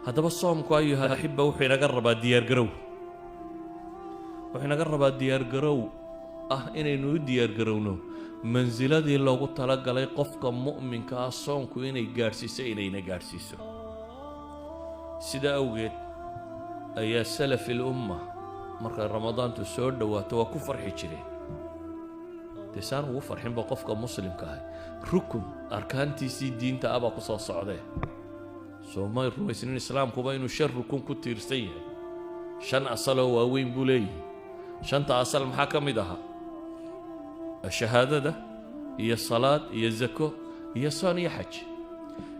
هذا بالصومك أيها الأحبة وحين قرب ديار قرو وحين قرب ديار قرو إنه ديار قرونو منزلتي لو قلت لك لي قفك مؤمن كالصومك إنه يقارسيس إنه يقارسيسو سيدا أوجد أي سلف الأمة مركز رمضان تسود وكفر حجري تسان وفر حين بقفك مسلم كهاي ركن أركان تيسي دين تأبا قصص عده سوما الرويسين الإسلام كوباينو شر ركن كتير سيء شن أصله وين بولي شن تأصل محاكم دها الشهادة ده هي الصلاة هي الزكاة هي صانية حج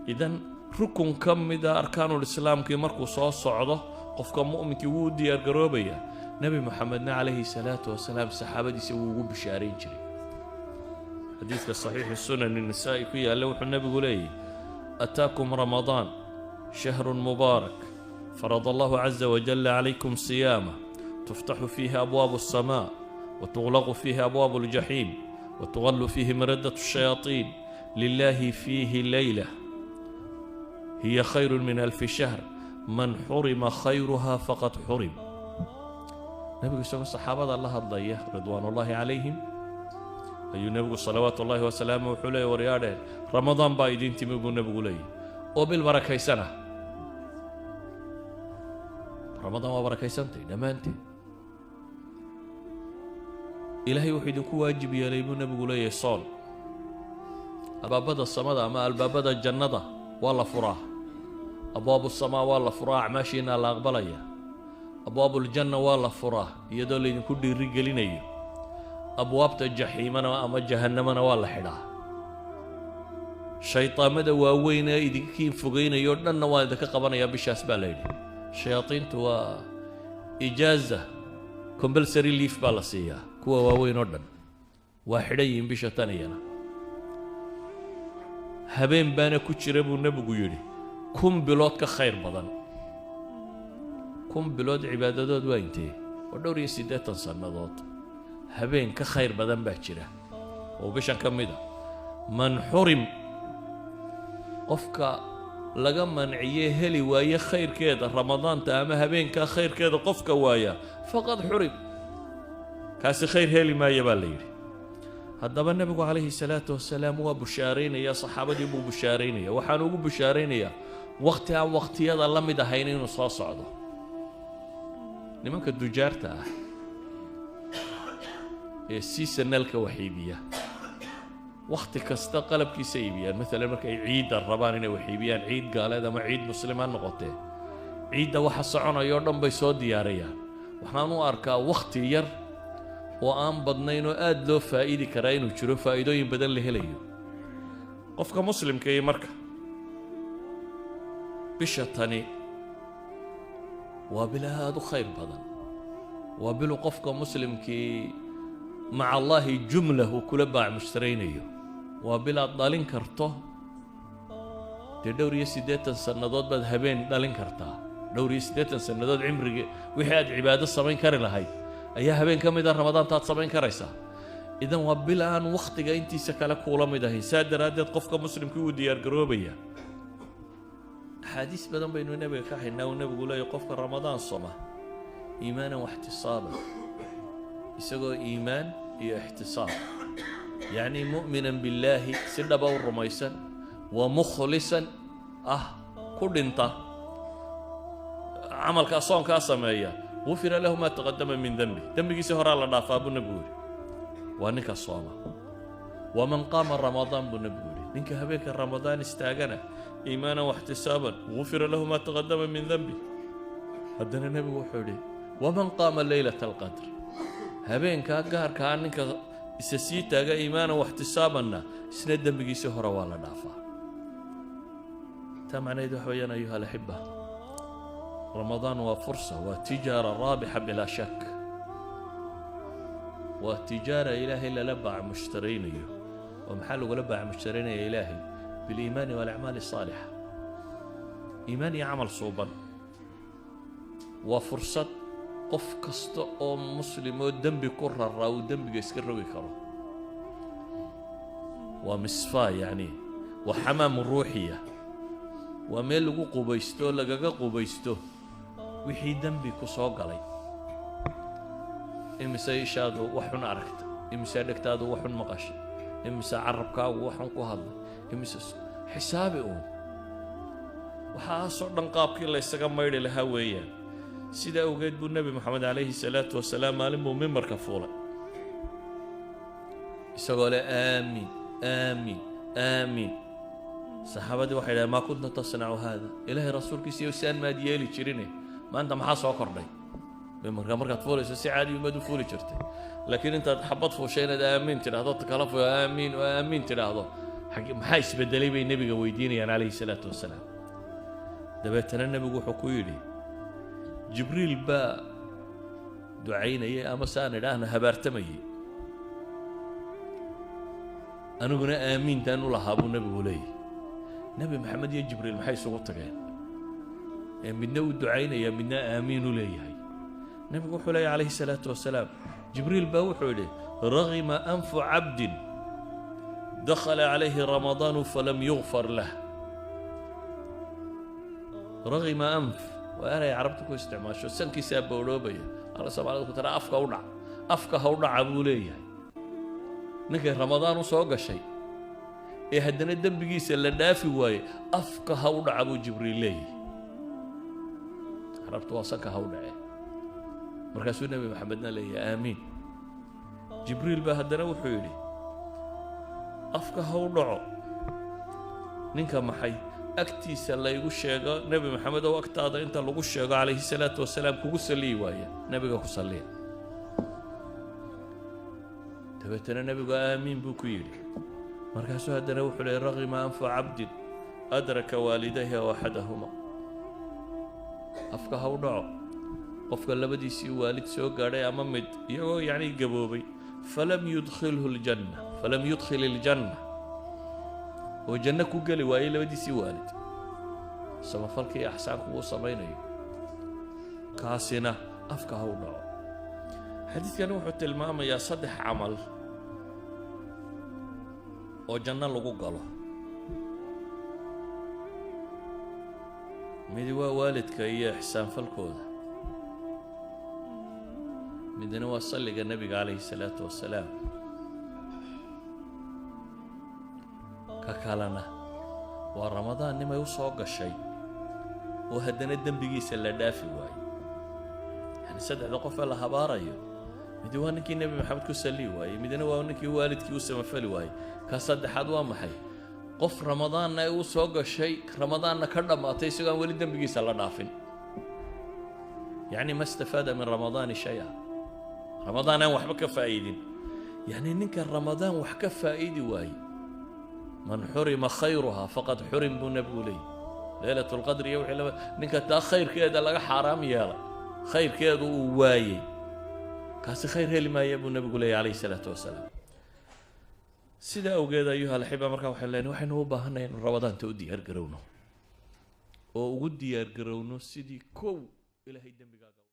إذن ركن كم ده أركان الإسلام كي مركو صاص عده قفك مؤمن كي ودي القرابية نبي محمد عليه الصلاة والسلام الصحابة دي سووا بشارين جري حديث الصحيح السنن النسائي فيها لوح النبي يقول ايه أتاكم رمضان شهر مبارك فرض الله عز وجل عليكم صيامه تفتح فيه أبواب السماء وتغلق فيه أبواب الجحيم وتغل فيه مردة الشياطين لله فيه ليلة هي خير من 1000 شهر من حرم خيرها فقد حرم نبي صلى الصحابة الله الضيّة رضوان الله عليهم أي نبي صلوات الله وسلامه وحليه ورياده رمضان بايدين تيمو نبي لي وبالبركة سنة رمضان وبركة سنتي دمانتي إلهي وحيدك واجب يا لي نبي لي صال أبابد الصمد أما البابد الجنة والله فراه أبواب السماء والله فراه ماشينا لا أقبليا أبواب الجنة والله فراه يدل إن كل رجالين أبواب الجحيم أنا أما جهنم أنا والله حدا شيطان مدى وين إذا كين فوقينا يردنا نوال ذاك قبنا يا بشاس بالليل شياطين توا إجازة كمبلسري ليف بالاسيا كوا وين ردن واحدين بشتانينا هبين بانا كتشربو نبغو يري كم بلاد كخير بدن كم بلاد عبادات وينتي ودوري سيدات سنادات هبين كخير بدن باكرة وبشان كمدا من حرم قفك لقى منعيه هلي ويا خير كذا رمضان تأمه هبين كخير كذا قفك ويا فقد حرم كاس خير هلي ما يبالي هذا النبي عليه الصلاة والسلام وبشارين يا صحابة أبو بشارين يا وحنو بشارين يا وقتها وقتي هذا لم يدهينين وصاص عضو نمك الدجارته السيسنة الكوحيبية وقت كاستقلب كيسيبيا مثلا مركي عيد الربانين وحيبيان عيد قال هذا ما عيد مسلمان نقطه عيد وحصعنا يوردن بيسود دياريا وحنا نو أركا وقت ير وآن بدنينو آد لو فائدة كراين وشرو فائدوين بدن لهليو قفك مسلم كي مركا بشتاني وبلا هذا خير بدن وبلو قفك مسلم كي مع الله جملة وكل باع مشترينيو وبلا دالين كرتو دوري سيدات سنادات بد هبين دالين كرتا دوري سيدات سنادات عمري وحياد عبادة صبين كاري لهاي أيها هبين كم إذا رمضان تات صبين كاريسا إذا وبلا أن وقتك أنتي سكالك ولا مدهي سادر هذا قفك مسلم كيو ديار قروبية حديث بدن بين النبي كاحنا والنبي يقول يقفك رمضان صمه إيمانا واحتصابا يسوي إيمان هي احتصاب يعني مؤمنا بالله سنبا ورميسا ومخلصا كل انت عمل كاصون كاسمية غفر له ما تقدم من ذنبه سهر على ضعفاء بنبوري وانك الصوم ومن قام رمضان بنبوري منك هبيك رمضان استاغنا إيمانا واحتسابا غفر له ما تقدم من ذنبه هدنا النبي وحولي ومن قام ليلة القدر هبين كاقار كانك سسيتا إيمانا واحتسابا سندا بقي سهرة ولا نافا تمعنا يدو حويانا أيها الأحبة رمضان وفرصة وتجارة رابحة بلا شك وتجارة إلهي إلا لبع مشترين ومحل لبع مشترين يا إلهي بالإيمان والأعمال الصالحة إيمان يعمل صوبا وفرصة قف كست أو مسلم ودم بكرر أو دم بيسكر ويكره ومصفاة يعني وحمام الروحية waa meel lagu qubaysto lagaga qubaysto wixii dembi ku soo galay imise ishaadu wax xun aragta imise dhegtaadu wax xun maqashay imise carabkaagu wax xun ku hadlay imise xisaabi waxaasoo dhan qaabkii la ysaga maydhi lahaa weeyaan sida awgeed buu nebi moxamed calayhi salaatu wasalaam maalin buu mimbarka fuulay isagoo leh aamiin aamiin aamiin saxaabadii waxay dhahen maa kunta tasnacu haada ilaahay rasuulkiisiiyo saan maad yeeli jirine maanta maxaa soo kordhay mimbarka markaad fuulayso si caadi umaad u fuuli jirtay laakiin intaad xabad fuushay inaad aamiin tidhaahdo kala fuo aamiin oo aamiin tidhaahdo maxaa isbedelay bay nebiga weydiinayaan calayhi salaatu wasalaam dabeetana nebigu wuxuu ku yidhi jibriil baa ducaynayay ama saan idhaahna habaartamayay aniguna aamiintaan u lahaa buu nebigu leeyahy nebi maxamed iyo jibriil maxay isugu tageen ee midna uu ducaynaya midna aamiin u leeyahay nebigu wuxuu leeyahy calayhi salaatu wasalaam jibriil baa wuxuu yidhi ragima anfu cabdin dakhala calayhi ramadaanu falam yugfar lah ragima anf waa eray carabta ku isticmaasho sankiisaa bowdhoobaya alla soomaalida ku tara afka u dhac afka ha u dhaca buu leeyahay ninkay ramadaan u soo gashay ee haddana dembigiisa la dhaafi waaye afka ha u dhaca buu jibriil leeyahay carabtu waa sanka ha u dhace markaasuu nebi maxamedna leeyahay aamiin jibriil baa haddana wuxuu yidhi afka ha u dhaco ninka maxay agtiisa laygu sheego nebi maxamed oo agtaada inta lagu sheego calayhi salaatu wasalaam kugu saliyi waaya nebiga ku salliya dabeetana nebigu aamiin buu ku yidhi markaasuu haddana wuxuu leeyay ragima anfu cabdin adraka waalidayhi aw axadahuma afka ha u dhaco qofka labadiisii waalid soo gaadhay ama mid iyagoo yacni gaboobay falam yudkhil iljanna oo janno ku geli waayey labadiisii waalid samafalka iyo axsaanku wuu samaynayo kaasina afka ha u dhaco xadiidkani wuxuu tilmaamayaa 3 camal oo janno lagu galo midi waa waalidka iyo ixsaanfalkooda midna waa salliga nebiga calayhi salaatu wasalaam ka kalena waa ramadaan nimay u soo gashay oo haddana dembigiisa la dhaafi waayo yani 3 qof ee la habaarayo midi waa ninkii nebi maxamed ku salli waayey midna waa ninkii waalidkii u samafali waayey ka saddexaad waa maxay qof ramadaanna ay u soo gashay ramadaanna ka dhammaatay isagoo aan weli dembigiisa la dhaafin yacni ma istafaada min ramadaani shay-a ramadaan aan waxba ka faa'iidin yacni ninka ramadaan wax ka faa'idi waaye man xurima khayruha faqad xurim buu nebigu leeyahy leylatu lqadri iyo wixii ninka taa khayrkeeda laga xaaraam yeelay khayrkeedu uu waayey kaasi khayr heli maaya buu nebigu leeyahy calayhi salaatu wasalaam sidaa awgeed ayuha alxiba markaa waxay leeyihin waxaynu u baahannahay inu ramadaanta u diyaargarowno oo ugu diyaargarowno sidii kow ilaahay dembigaaga